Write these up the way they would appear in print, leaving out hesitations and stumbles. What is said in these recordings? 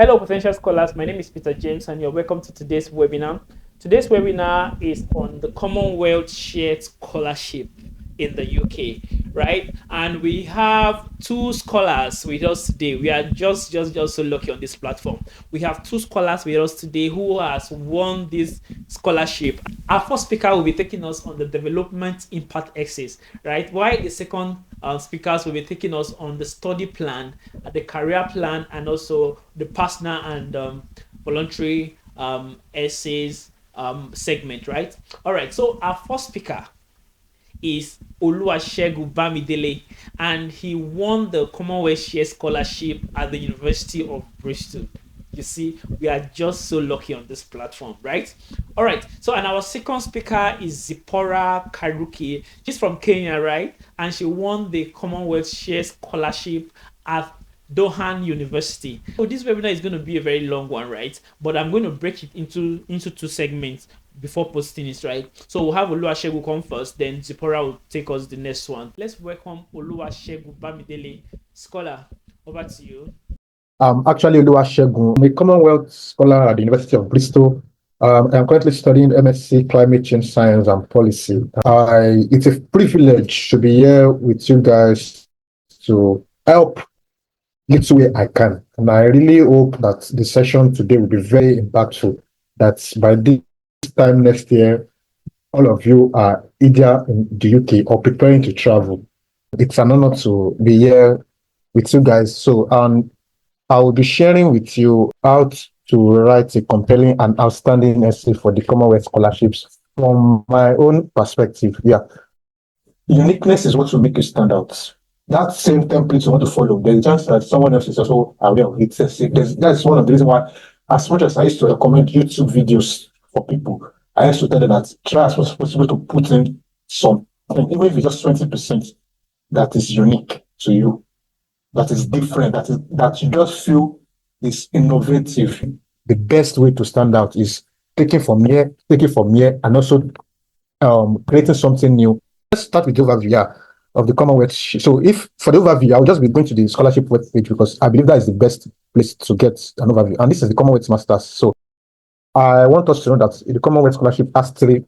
Hello, potential scholars. My name is Peter James, and you're welcome to today's webinar. Today's webinar is on the Commonwealth Shared Scholarship in the UK, right? And we have two scholars with us today. We are just so lucky on this platform. We have two scholars with us today who has won this scholarship. Our first speaker will be taking us on the development impact axis, right? While the second speakers will be taking us on the study plan, the career plan, and also the personal and voluntary essays segment, right? All right, so our first speaker is Oluwasegun Bamidele, and he won the Commonwealth Shared Scholarship at the University of Bristol. You see, we are just so lucky on this platform, right? All right, so and our second speaker is Zipporah Kariuki. She's from Kenya, right? And she won the Commonwealth Shared Scholarship at Durham University. So this webinar is going to be a very long one, right? But I'm going to break it into two segments before posting it, right? So we'll have Oluwasegun come first, then Zipporah will take us the next one. Let's welcome Oluwasegun Bamidele. Scholar, over to you. Actually, Oluwasegun, I'm a Commonwealth Scholar at the University of Bristol. I'm currently studying MSc Climate Change Science and Policy. It's a privilege to be here with you guys to help little way I can. And I really hope that the session today will be very impactful, that by this time next year, all of you are either in the UK or preparing to travel. It's an honor to be here with you guys. So, I will be sharing with you how to write a compelling and outstanding essay for the Commonwealth scholarships from my own perspective. Yeah, uniqueness is what will make you stand out. That same template you want to follow, there's a chance that someone else is also aware of it. That's one of the reasons why, as much as I used to recommend YouTube videos for people, I used to tell them that try as much as possible to put in some, even if it's just 20%, that is unique to you, that is different, that you just feel is innovative. The best way to stand out is taking from here, and also creating something new. Let's start with the overview of the Commonwealth. So if for the overview, I'll just be going to the scholarship web page because I believe that is the best place to get an overview. And this is the Commonwealth Masters. So I want us to know that the Commonwealth Scholarship has three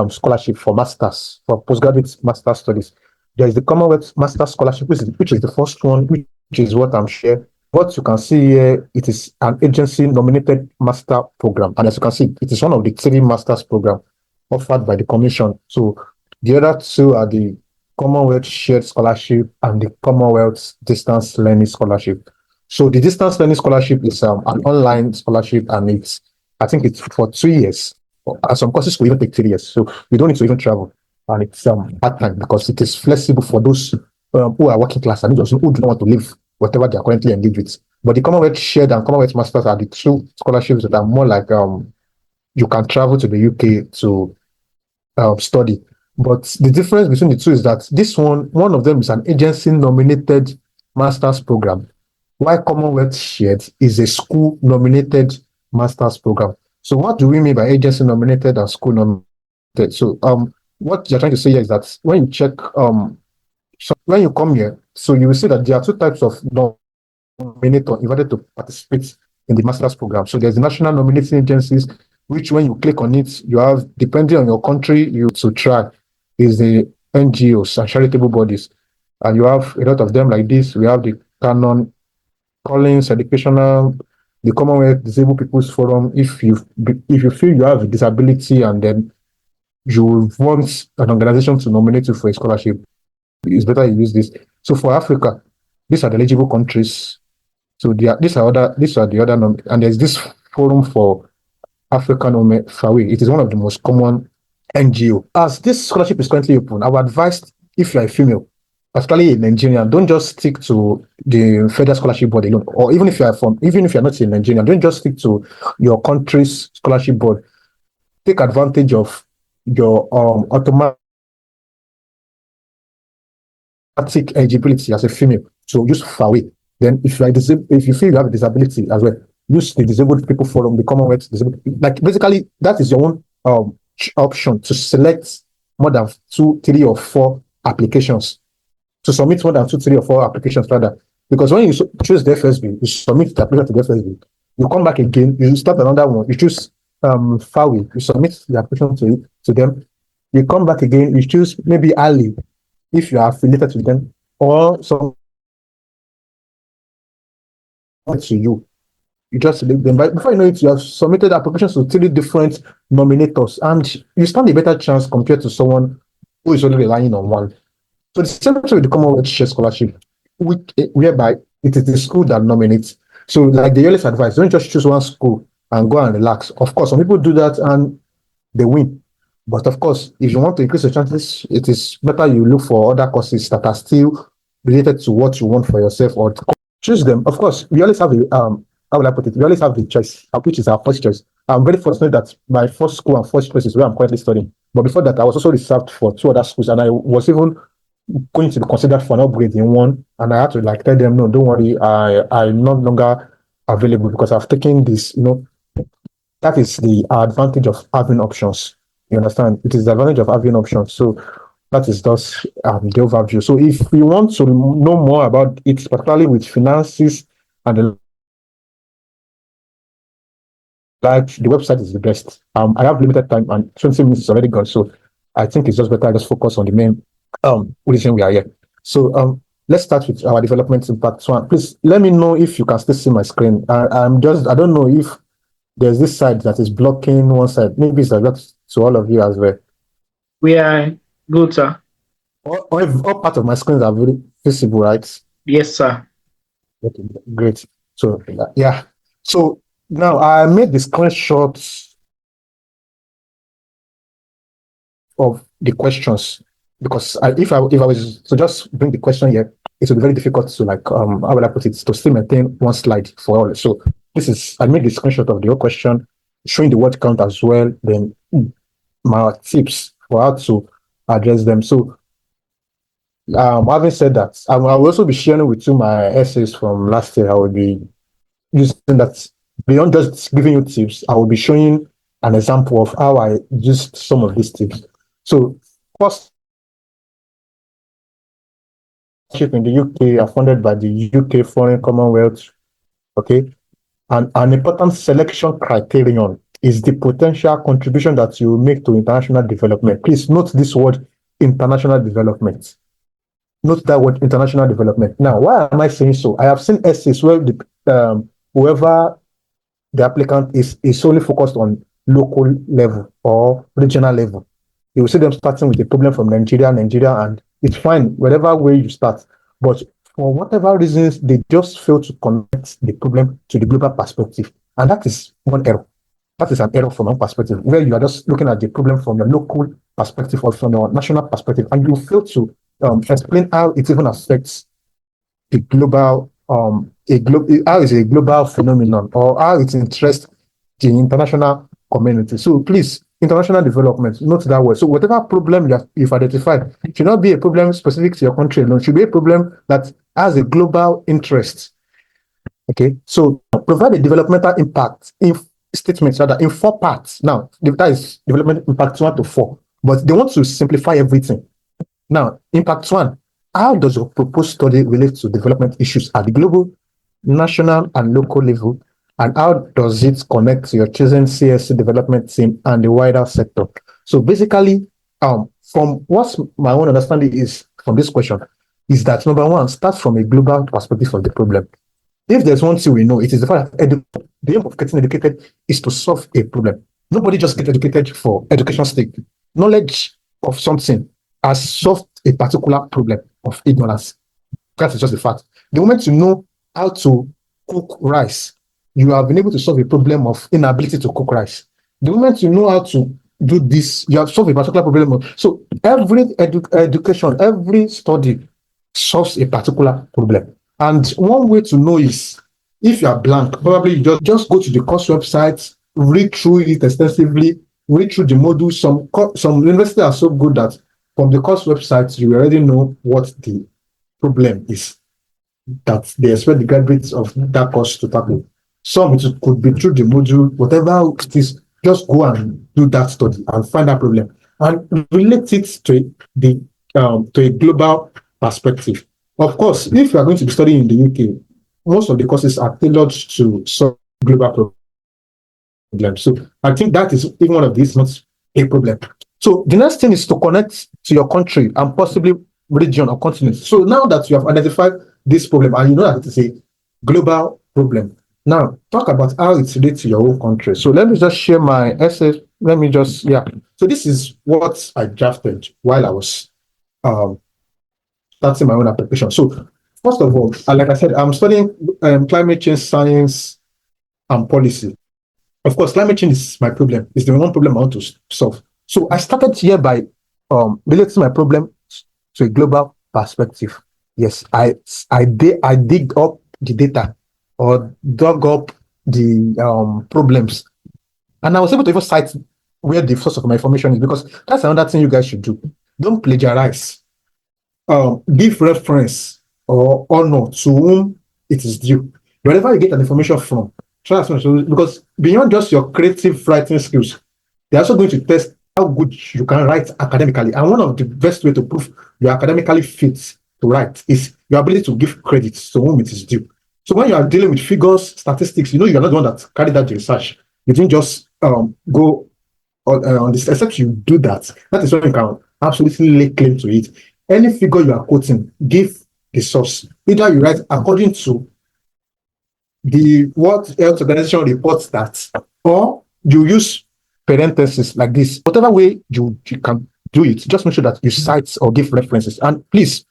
scholarships for masters, for postgraduate master studies. There is the Commonwealth Master Scholarship, which is the first one, which is what I'm sharing. What you can see here, it is an agency-nominated master program. And as you can see, it is one of the three master's programs offered by the Commission. So the other two are the Commonwealth Shared Scholarship and the Commonwealth Distance Learning Scholarship. So the Distance Learning Scholarship is an online scholarship, and I think it's for 2 years. Some courses will even take 3 years. So you don't need to even travel. And it's part-time because it is flexible for those who are working class and who do not want to leave whatever they are currently engaged with. But the Commonwealth Shared and Commonwealth Masters are the two scholarships that are more like you can travel to the UK to study. But the difference between the two is that this one of them is an agency-nominated master's program, while Commonwealth Shared is a school-nominated master's program. So what do we mean by agency-nominated and school-nominated? So what you're trying to say here is that when you check, so when you come here, so you will see that there are two types of nominator invited to participate in the master's program. So there's the national nominating agencies, which when you click on it, you have, depending on your country, you to try is the NGOs and charitable bodies. And you have a lot of them like this. We have the Canon, Collins Educational, the Commonwealth Disabled People's Forum. If you feel you have a disability and then you want an organization to nominate you for a scholarship, it's better you use this. So for Africa, these are the eligible countries. So these are the other, and there's this forum for African Fawe. It is one of the most common NGO. As this scholarship is currently open, I would advise, if you are a female, particularly a Nigerian, don't just stick to the federal scholarship board alone. Or even if you are not a Nigerian, don't just stick to your country's scholarship board. Take advantage of your automatic eligibility as a female. So use Fawe. Then if you feel you have a disability as well, use the Disabled People Forum, the Commonwealth Disabled. Like basically, that is your own option to select more than 2, 3, or 4 applications. To submit more than 2, 3, or 4 applications rather. Because when you choose the FSB, you submit the application to the FSB. You come back again, you start another one, you choose FAWI, you submit the application to them. You come back again, you choose maybe Ali, if you are affiliated to them, or some to you. You just leave them. But before you know it, you have submitted applications to 3 different nominators, and you stand a better chance compared to someone who is only relying on one. So the same thing with the Commonwealth Shared Scholarship, whereby it is the school that nominates. So, like they always advise, don't just choose one school and go and relax. Of course, some people do that and they win. But of course, if you want to increase your chances, it is better you look for other courses that are still related to what you want for yourself, or choose them. Of course, we always have how will I put it? We always have the choice, which is our first choice. I'm very fortunate that my first school and first choice is where I'm currently studying. But before that, I was also reserved for 2 other schools, and I was even going to be considered for an upgrade in one, and I had to like tell them, no, don't worry, I'm no longer available because I've taken this. That is the advantage of having options. You understand? It is the advantage of having options. So that is just the overview. So if you want to know more about it, particularly with finances and the website is the best. I have limited time and 20 minutes is already gone. So I think it's just better I just focus on the main reason we are here. So let's start with our development impact one. Please let me know if you can still see my screen. I don't know if there's this side that is blocking one side. Maybe it's like that to all of you as well. We are good, sir. All part of my screens are very visible, right? Yes, sir. Okay, great. So yeah. So now I made the screenshots of the questions because if I was to just bring the question here, it would be very difficult to like how will I put it, to still maintain one slide for all. So I made the screenshot of the whole question, showing the word count as well, then my tips for how to address them. So having said that, I will also be sharing with you my essays from last year. I will be using that beyond just giving you tips. I will be showing an example of how I used some of these tips. So first, in the UK are funded by the UK Foreign Commonwealth. Okay, and an important selection criterion is the potential contribution that you make to international development. Please note this word, international development. Note that word, international development. Now, why am I saying so? I have seen essays where whoever the applicant is solely focused on local level or regional level. You will see them starting with a problem from Nigeria, and it's fine, whatever way you start. But for whatever reasons, they just fail to connect the problem to the global perspective. And that is one error. That is an error from one perspective, where you are just looking at the problem from your local perspective or from your national perspective, and you fail to explain how it even affects the global, how is a global phenomenon, or how it interests the international community. So please, international development, note that word. So whatever problem you've identified, it should not be a problem specific to your country alone. It should be a problem that has a global interest. Okay, so provide a developmental impact in statements rather in 4 parts. Now, that is development impact 1 to 4, but they want to simplify everything. Now, impact 1, how does your proposed study relate to development issues at the global, national, and local level? And how does it connect to your chosen CSC development team and the wider sector? So basically, from what my own understanding is from this question, is that number 1, start from a global perspective of the problem. If there's one thing we know, it is the fact that the aim of getting educated is to solve a problem. Nobody just gets educated for educational sake. Knowledge of something has solved a particular problem of ignorance. That is just the fact. The moment you know how to cook rice, you have been able to solve a problem of inability to cook rice. The moment you know how to do this, you have solved a particular problem. So every education, every study solves a particular problem. And one way to know is, if you are blank, probably you just go to the course website, read through it extensively, read through the modules. Some universities are so good that from the course website, you already know what the problem is that they expect the graduates of that course to tackle. Some it could be through the module, whatever it is, just go and do that study and find that problem and relate it to a global perspective. Of course, if you are going to be studying in the UK, most of the courses are tailored to solve global problem. So I think that is even one of these not a problem. So the next thing is to connect to your country and possibly region or continent. So now that you have identified this problem and you know that it is a global problem, now talk about how it relates to your own country. So let me just share my essay. Let me just, So this is what I drafted while I was starting my own application. So first of all, like I said, I'm studying climate change science and policy. Of course, climate change is my problem. It's the one problem I want to solve. So I started here by relating my problem to a global perspective. Yes, I dig up the data or dug up the problems, and I was able to even cite where the source of my information is, because that's another thing you guys should do. Don't plagiarize. Give reference or honor to whom it is due. Wherever you get an information from, try as much, because beyond just your creative writing skills, they're also going to test how good you can write academically. And one of the best way to prove you're academically fit to write is your ability to give credit to whom it is due. So when you are dealing with figures, statistics, you know you're not the one that carried out the research. You didn't just go on this, except you do that. That is when you can absolutely lay claim to it. Any figure you are quoting, give the source. Either you write according to the World Health Organization reports that, or you use parentheses like this. Whatever way you can do it, just make sure that you cite or give references. And please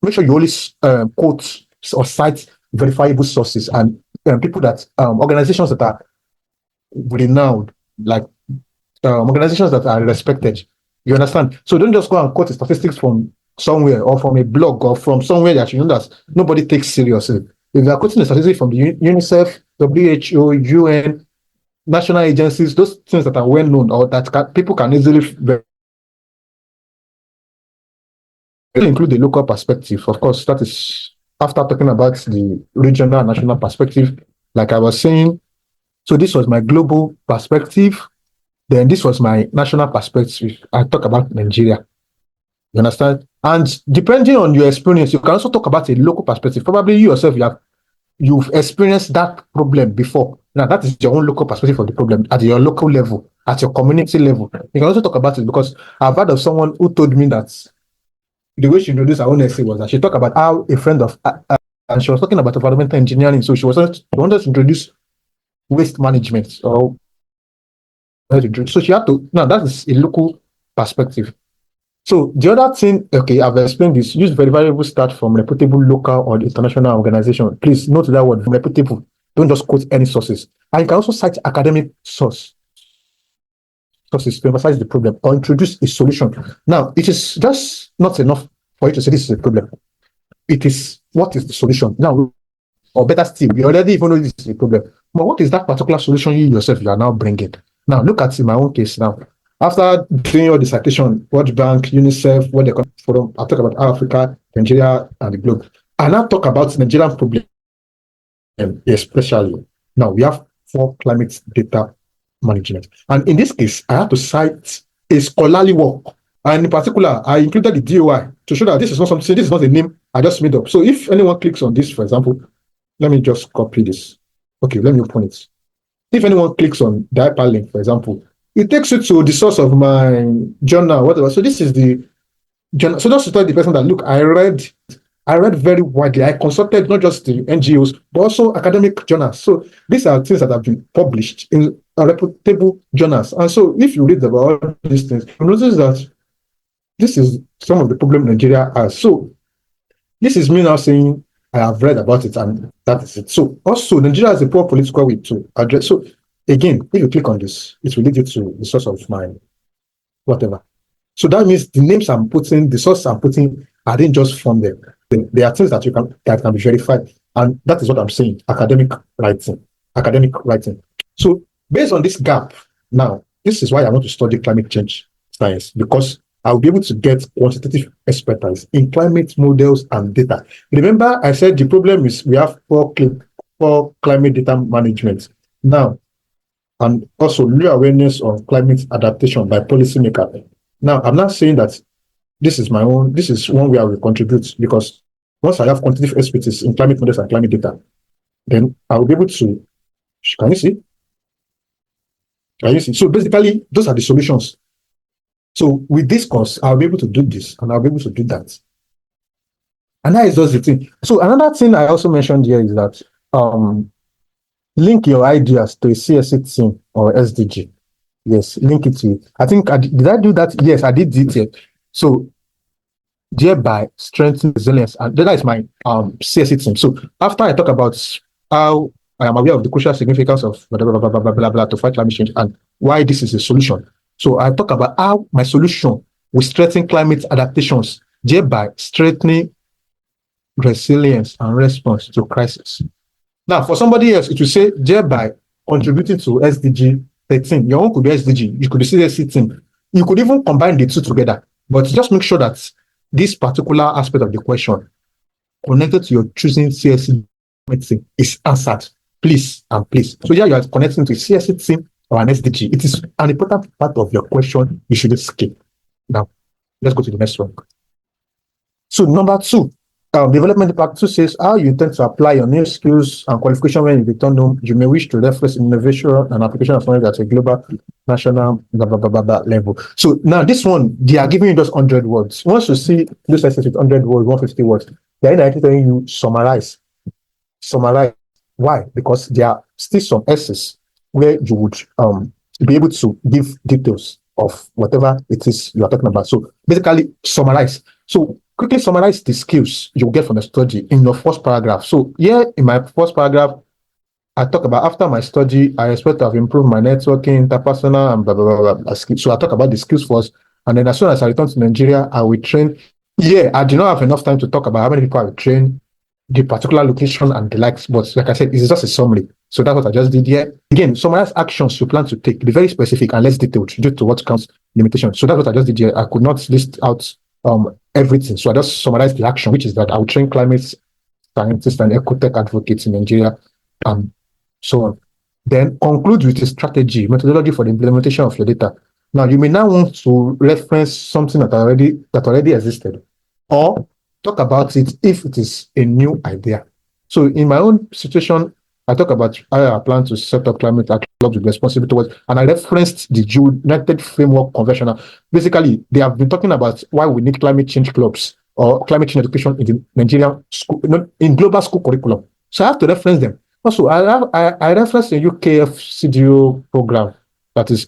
make sure you always quote or cite verifiable sources and people that organizations that are renowned, like organizations that are respected. You understand? So don't just go and quote statistics from somewhere or from a blog or from somewhere that you know that nobody takes seriously. If you are quoting a statistic from the UNICEF, WHO, UN, national agencies, those things that are well known or that people can easily include the local perspective. Of course, that is after talking about the regional and national perspective, like I was saying. So this was my global perspective. Then this was my national perspective. I talk about Nigeria. You understand? And depending on your experience, you can also talk about a local perspective. Probably you yourself, you've experienced that problem before. Now that is your own local perspective of the problem at your local level, at your community level. You can also talk about it, because I've heard of someone who told me that the way she introduced her own essay was that she talked about how a friend of and she was talking about environmental engineering. So she wanted to introduce waste management or so she had to. Now that is a local perspective. So the other thing, okay, I've explained this. Use very variable start from reputable local or international organization. Please note that word, reputable. Don't just quote any sources. And you can also cite academic sources to emphasize the problem or introduce a solution. Now, it is just not enough for you to say this is a problem. It is what is the solution. Now, or better still, we already even know this is a problem. But what is that particular solution you yourself are now bringing? Now, look at in my own case now. After doing all the citation, World Bank, UNICEF, World Economic Forum, I talk about Africa, Nigeria, and the globe. I now talk about Nigerian problem, especially. Now, we have 4 climate data management. And in this case, I have to cite a scholarly work. And in particular, I included the DOI to show that this is not something, this is not a name I just made up. So if anyone clicks on this, for example, let me just copy this. Okay, let me open it. If anyone clicks on the hyperlink, for example, it takes you to the source of my journal, whatever. So this is the journal. So just to tell the person that, look, I read very widely. I consulted not just the NGOs, but also academic journals. So these are things that have been published in reputable journals. And so if you read about all these things, you notice that this is some of the problem Nigeria has. So this is me now saying I have read about it, and that is it. So also Nigeria has a poor political will to address. So again, if you click on this, it will lead you to the source of my whatever. So that means the names I'm putting, the source I'm putting, I didn't just from them. There are things that can be verified, and that is what I'm saying. Academic writing. So based on this gap, now this is why I want to study climate change science, because I'll be able to get quantitative expertise in climate models and data. Remember, I said the problem is we have poor climate data management now, and also low awareness of climate adaptation by policymakers. Now, I'm not saying that this is one way I will contribute, because once I have quantitative expertise in climate models and climate data, then I will be able to Can you see? Can you see? So basically, those are the solutions. So with this course, I'll be able to do this and I'll be able to do that. And that is just the thing. So another thing I also mentioned here is that link your ideas to a CSE team or SDG. Yes, link it to it. I think did I do that? Yes, I did it. So thereby strengthen resilience, and that is my CSE team. So after I talk about how I am aware of the crucial significance of blah blah blah blah blah blah, blah to fight climate change and why this is a solution. So I talk about how my solution will strengthen climate adaptations, thereby strengthening resilience and response to crisis. Now, for somebody else, it will say thereby contributing to SDG 13. Your own could be SDG, you could be CSE team. You could even combine the two together, but just make sure that this particular aspect of the question connected to your choosing CSE team is answered. Please and please. So here you are connecting to a CSE team or an SDG. It is an important part of your question you shouldn't skip. Now, let's go to the next one. So number 2, development impact 2 says how you intend to apply your new skills and qualification when you return home. You may wish to reference innovation and application of knowledge at a global, national, blah, blah, blah, blah, blah level. So now this one, they are giving you just 100 words. Once you see this essay with 100 words, 150 words, they are actually telling you summarize. Summarize. Why? Because there are still some essays where you would be able to give details of whatever it is you are talking about. So basically summarize. So quickly summarize the skills you get from the study in your first paragraph. So here in my first paragraph, I talk about after my study, I expect to have improved my networking, interpersonal, and blah, blah, blah, blah. So I talk about the skills first. And then as soon as I return to Nigeria, I will train. Yeah, I do not have enough time to talk about how many people I will train, the particular location and the likes. But like I said, it's just a summary. So that's what I just did here. Again, summarize actions you plan to take. Be very specific and less detailed due to what counts limitations. So that's what I just did here. I could not list out everything. So I just summarized the action, which is that I will train climate scientists and ecotech advocates in Nigeria, so on. Then conclude with a strategy, methodology for the implementation of your data. Now, you may now want to reference something that already existed, or talk about it if it is a new idea. So in my own situation, I talk about how I plan to set up climate action clubs with responsibility towards, and I referenced the United Framework Convention. Basically, they have been talking about why we need climate change clubs or climate change education in the Nigerian school, in global school curriculum. So I have to reference them. Also, I referenced a UKF CDO program that is,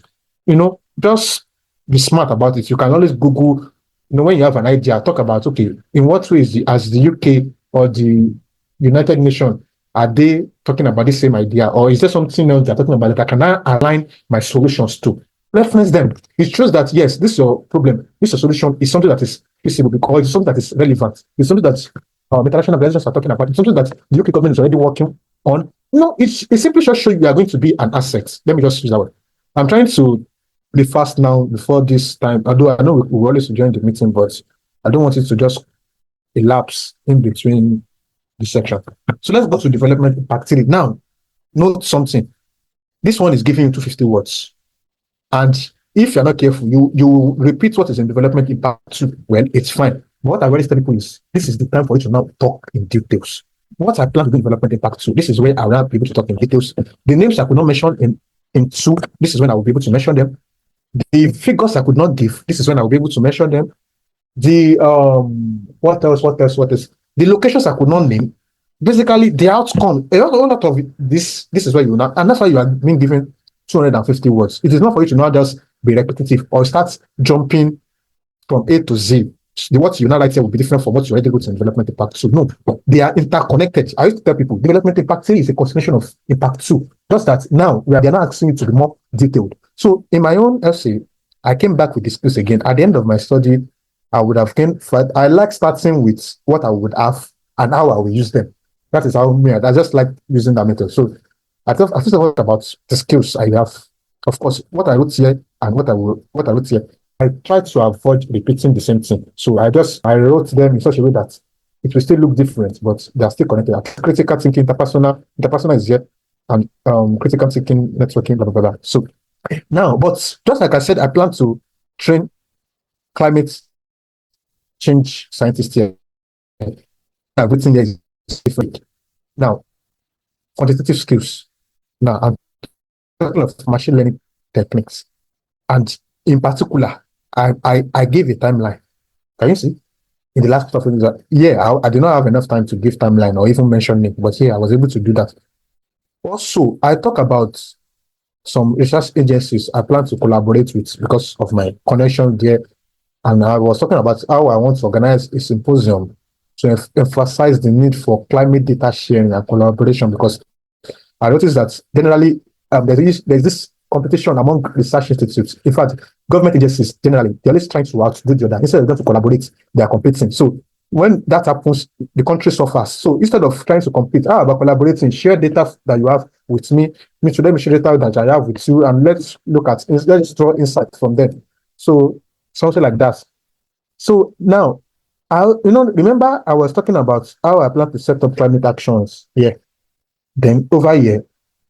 just be smart about it. You can always Google, when you have an idea, talk about, okay, in what ways as the UK or the United Nations are they talking about the same idea, or is there something else they're talking about that I can align my solutions to? Reference them. It shows that yes, this is your problem. This is your solution is something that is feasible because it's something that is relevant. It's something that international organizations are talking about. It's something that the UK government is already working on. No, it simply just shows you are going to be an asset. Let me just use that word. I'm trying to be fast now before this time. Although I know we always join the meeting, but I don't want it to just elapse in between the section. So let's go to development impact 3. Now, note something. This one is giving you 250 words. And if you're not careful, you repeat what is in development impact 2. Well, it's fine. But what I always tell people is this is the time for you to now talk in details. What I plan to do in development impact 2, this is where I will not be able to talk in details. The names I could not mention in 2, this is when I will be able to mention them. The figures I could not give, this is when I will be able to mention them. The what else? The locations I could not name. Basically, the outcome, a lot of this is where you not, and that's why you are being given 250 words. It is not for you to not just be repetitive or start jumping from A to Z. What you now write here will be different from what you already wrote in development impact 2. No, they are interconnected. I used to tell people development impact 3 is a continuation of impact 2. Just that now they are now asking you to be more detailed. So in my own essay, I came back with this piece again. At the end of my study, I would have I like starting with what I would have and how I will use them. That is how I just like using that method. So I thought about the skills I have. Of course, what I wrote here and what I wrote here, I try to avoid repeating the same thing. So I wrote them in such a way that it will still look different, but they are still connected. Critical thinking, interpersonal is here, and critical thinking, networking, blah, blah, blah. So now, but just like I said, I plan to train climate change scientists here. Everything there is different. Now, quantitative skills. Now, I'm talking of machine learning techniques. And in particular, I gave a timeline. Can you see? In the last couple of years, yeah, I did not have enough time to give timeline or even mention it, but yeah, I was able to do that. Also, I talk about some research agencies I plan to collaborate with because of my connection there. And I was talking about how I want to organize a symposium to emphasize the need for climate data sharing and collaboration because I noticed that generally there's this competition among research institutes. In fact, government agencies generally they're always trying to outdo the other. Instead of them to collaborate, they are competing. So when that happens, the country suffers. So instead of trying to compete, how about collaborating? Share data that you have with me to let me share data that I have with you, and let's look at let's draw insight from them. So something like that. So now, remember I was talking about how I plan to set up climate actions. Yeah. Then over here,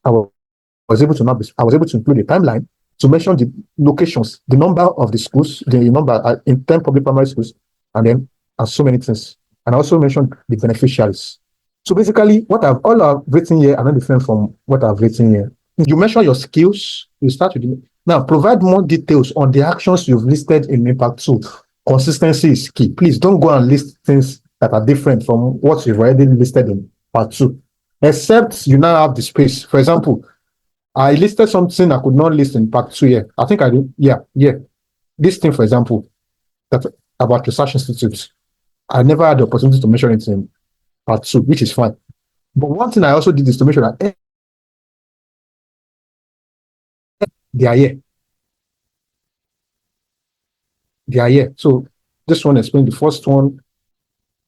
I was able to I was able to include a timeline to mention the locations, the number of the schools, the number in 10 public primary schools, and then so many things. And I also mentioned the beneficiaries. So basically, what I've written here are not different from what I've written here. You measure your skills, you start with now provide more details on the actions you've listed in impact 2. Consistency is key. Please don't go and list things that are different from what you've already listed in part 2. Except you now have the space. For example, I listed something I could not list in part 2 here. I think I did. Yeah. This thing, for example, that about research institutes, I never had the opportunity to mention it in part 2, which is fine. But one thing I also did is to make sure that they are here. They are here. So this one explains the first one,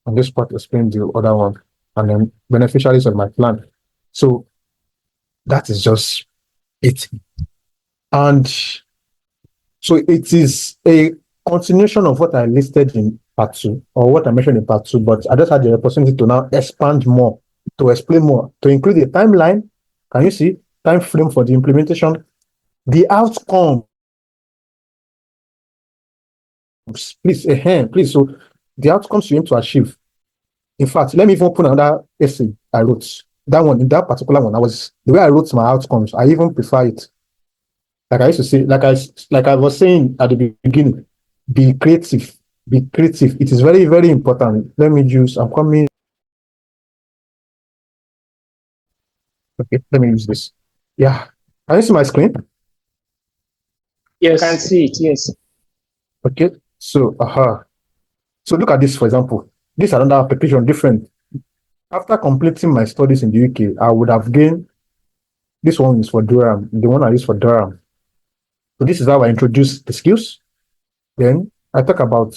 and this part explains the other one, and then beneficiaries of my plan. So that is just it. And so it is a continuation of what I listed in part 2 or what I mentioned in part 2, but I just had the opportunity to now expand more, to explain more, to include a timeline. Can you see? Time frame for the implementation, the outcome. Please. So the outcomes you aim to achieve. In fact, let me even open another essay I wrote. That one, in that particular one, the way I wrote my outcomes, I even prefer it. Like I used to say, like I was saying at the beginning, be creative. Be creative. It is very, very important. I'm coming. Okay, let me use this. Yeah. Can you see my screen? Yes. I can see it, yes. Okay. So, So look at this, for example. This is another application different. After completing my studies in the UK, I would have gained, this one is for Durham, the one I use for Durham. So this is how I introduce the skills. Then I talk about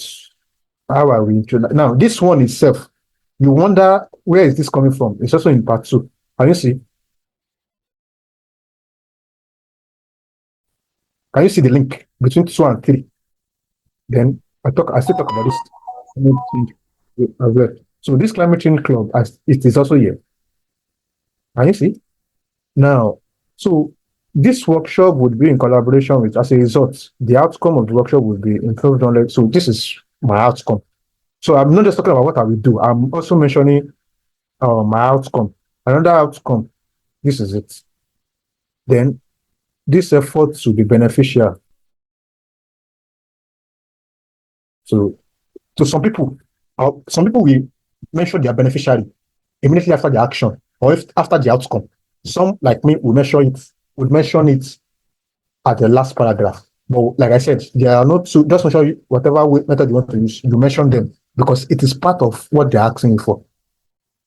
how I will introduce. Now, this one itself, you wonder, where is this coming from? It's also in part 2. Can you see? Can you see the link between 2 and 3? Then I still talk about this climate change as well. So this climate change club, it is also here. Can you see? Now, so this workshop would be in collaboration with, as a result, the outcome of the workshop would be improved knowledge. So this is my outcome. So I'm not just talking about what I will do. I'm also mentioning my outcome. Another outcome, this is it. Then this effort should be beneficial. So to some people will mention their beneficiary immediately after the action or after the outcome. Some, like me, would mention it at the last paragraph. But like I said, there are not so just mention whatever method you want to use, you mention them because it is part of what they're asking you for.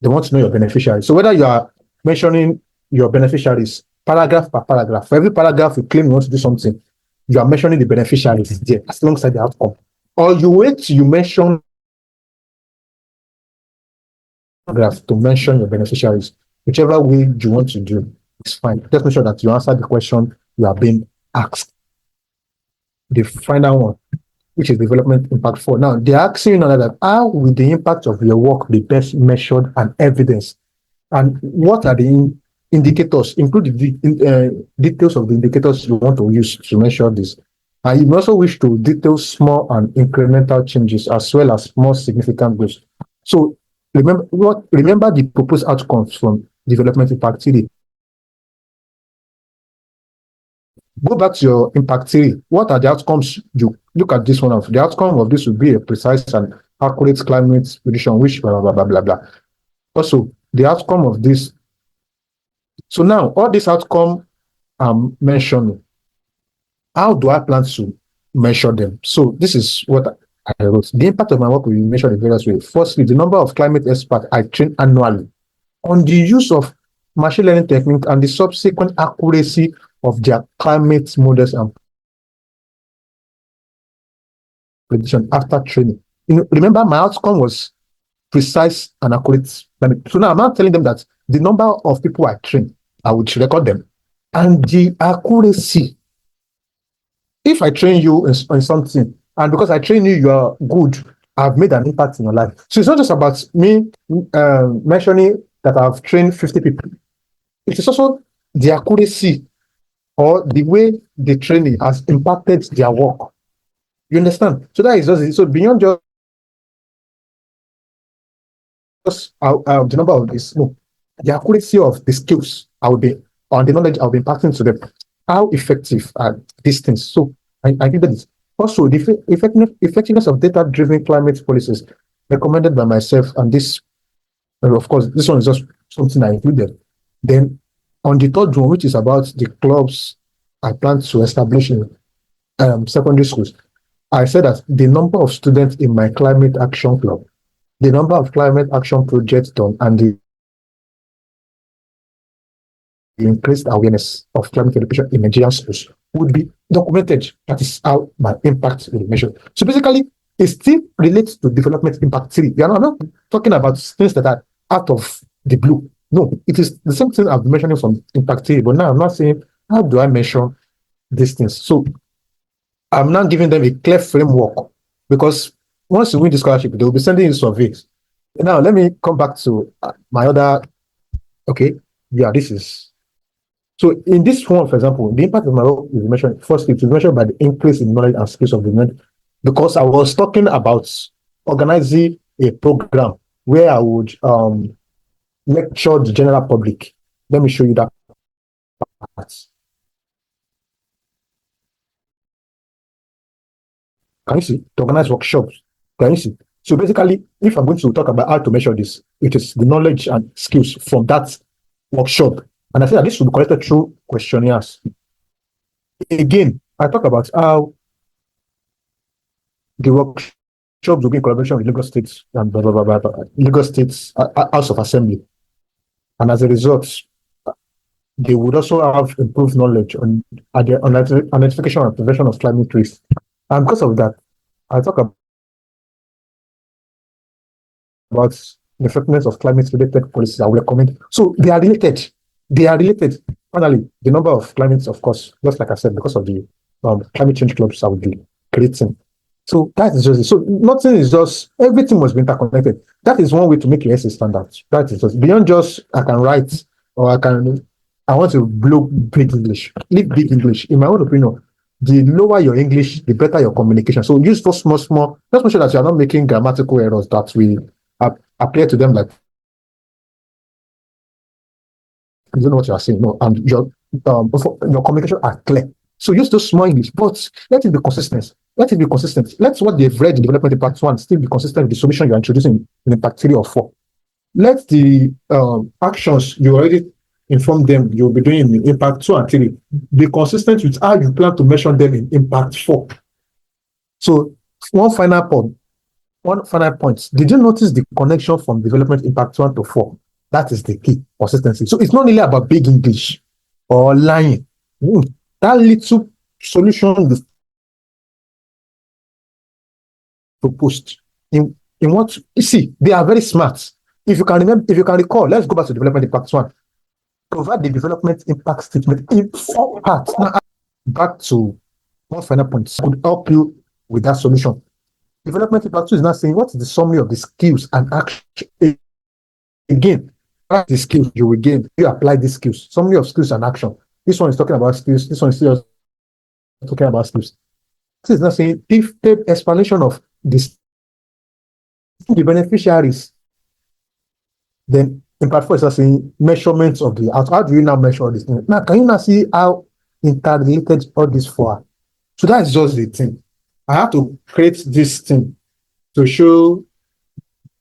They want to know your beneficiaries. So whether you are mentioning your beneficiaries paragraph per paragraph, for every paragraph you claim you want to do something, you are mentioning the beneficiaries there alongside the outcome. Or you wait till you mention paragraph to mention your beneficiaries. Whichever way you want to do, it's fine. Just make sure that you answer the question you are being asked. The final one, which is development impact 4. Now, they're asking you now that how will the impact of your work be best measured and evidenced? And what are the indicators, include the details of the indicators you want to use to measure this. And you also wish to detail small and incremental changes as well as more significant goals. So remember the proposed outcomes from development impact 3. Go back to your impact theory. What are the outcomes? You look at this one of the outcome of this would be a precise and accurate climate prediction, which blah blah blah blah blah. Also, the outcome of this. So now all this outcome I'm mentioning, how do I plan to measure them? So this is what I wrote. The impact of my work will be measured in various ways. Firstly, the number of climate experts I train annually on the use of machine learning techniques and the subsequent accuracy of their climate models and prediction after training. Remember, my outcome was precise and accurate. So now I'm not telling them that the number of people I train, I would record them, and the accuracy. If I train you in something, and because I train you, you are good, I've made an impact in your life. So it's not just about me mentioning that I've trained 50 people. It is also the accuracy or the way the training has impacted their work. You understand? So that is just it. So beyond just the number of this, no, the accuracy of the skills I will be on the knowledge I'll be imparting to them. How effective are these things? So I think that is also the effectiveness of data-driven climate policies recommended by myself, and this, of course, this one is just something I included. Then on the third one, which is about the clubs I plan to establish in secondary schools, I said that the number of students in my climate action club, the number of climate action projects done, and the increased awareness of climate education in Nigerian schools would be documented. That is how my impact will be measured. So basically, it still relates to development impact theory. I'm not talking about things that are out of the blue. No, it is the same thing I've been mentioning from impact theory, but now I'm not saying how do I measure these things. So I'm not giving them a clear framework, because once you win the scholarship, they will be sending you surveys. Now, let me come back to my other. Okay, yeah, this is. So in this one, for example, the impact of my work is measured. Firstly, it is measured by the increase in knowledge and skills of the men, because I was talking about organizing a program where I would lecture the general public. Let me show you that part. Can you see? To organize workshops. Can you see? So basically, if I'm going to talk about how to measure this, it is the knowledge and skills from that workshop. And I say that this should be collected through questionnaires. Again, I talk about how the workshops will be in collaboration with Lagos States and blah, blah, blah, blah, blah, Lagos State's House of Assembly. And as a result, they would also have improved knowledge on identification and prevention of climate risk. And because of that, I talk about the effectiveness of climate-related policies I will recommend. So they are related. They are related. Finally, the number of climates, of course, just like I said, because of the climate change clubs I will be creating. So that is just it. So nothing is just, everything must be interconnected. That is one way to make your essay stand out. That is just beyond just I can write or I want to blow big English. Leave big English. In my own opinion, the lower your English, the better your communication. So use those small, just make sure that you are not making grammatical errors that will appear to them like you don't know what you are saying. No, and your communication are clear. So use those small English, but let it be consistent. Let it be consistent. Let what they've read in development impact 1 still be consistent with the solution you're introducing in impact 3 or 4. Let the actions you already inform them you'll be doing in impact 2 and 3 be consistent with how you plan to measure them in impact 4. So one final point. Did you notice the connection from development impact 1 to 4? That is the key, consistency. So it's not really about big English or lying. That little solution proposed in what you see, they are very smart. If you can recall, let's go back to development impact 1. Provide the development impact statement in 4 parts. Now, back to one final point could help you with that solution. Development impact 2 is not saying what is the summary of the skills and action. Again, the skills you will gain, you apply these skills. Summary of skills and action. This one is talking about skills. This one is still talking about skills. This is not saying detailed explanation of this, the beneficiaries. Then in part 4 is saying measurements of the how do you now measure this thing? Now, can you now see how interrelated all this for. So that's just the thing. I have to create this thing to show,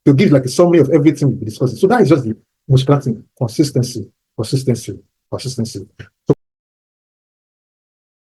to give like a summary of everything we discussed. So that is just the most important thing. Consistency, consistency, consistency.